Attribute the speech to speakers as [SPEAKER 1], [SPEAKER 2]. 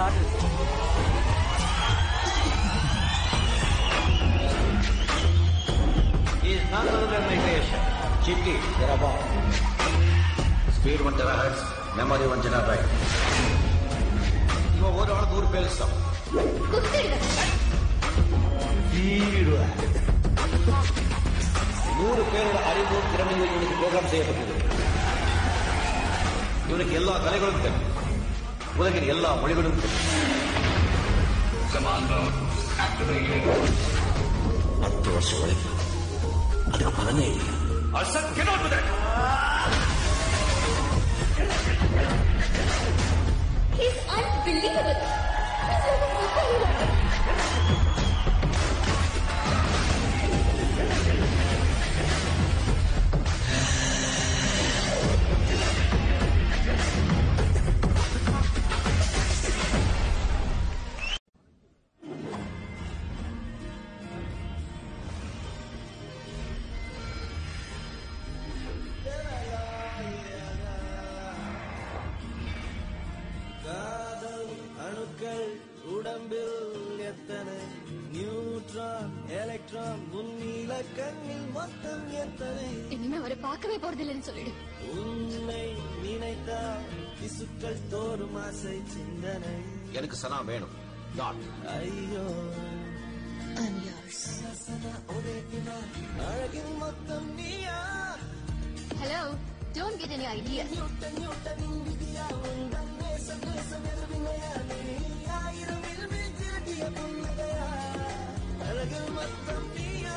[SPEAKER 1] started.
[SPEAKER 2] He is none other than my creation. Chitti, Therabon. Speed 1 terahertz, memory 1 terabyte. ಇವಾಗ ಓಡಾಡ 100 ಪೇಲ್ಸ್ತಾವ. வீடு 100 பேரோட அறிவு திறமையை இவனுக்கு ப்ரோக்ராம் செய்யப்பட்டது. இவனுக்கு எல்லா கலைகளும் தெரியும், உலகின் எல்லா மொழிகளும் தெரியும். 10 வருஷம் உழைப்பு, அதுக்கு பலனே இல்லை.
[SPEAKER 3] He's unbelievable.
[SPEAKER 4] உடம்பில் எத்தனை நியூட்ரான் எலக்ட்ரான் உன்னில கண்ணில் மொத்தம் எத்தனை.
[SPEAKER 3] இனிமே அவரை பார்க்கவே போறதில்லைன்னு சொல்லிடு.
[SPEAKER 4] உன்னை நினைத்தால் திசுக்கள் தோறும் ஆசை சிந்தனை.
[SPEAKER 2] எனக்கு சனா வேணும்.
[SPEAKER 4] ஐயோ
[SPEAKER 3] I'm yours.
[SPEAKER 4] அழகின் மொத்தம் நீயா.
[SPEAKER 3] Hello, don't get any ideas.
[SPEAKER 4] அழகில் மொத்தம் நீயா.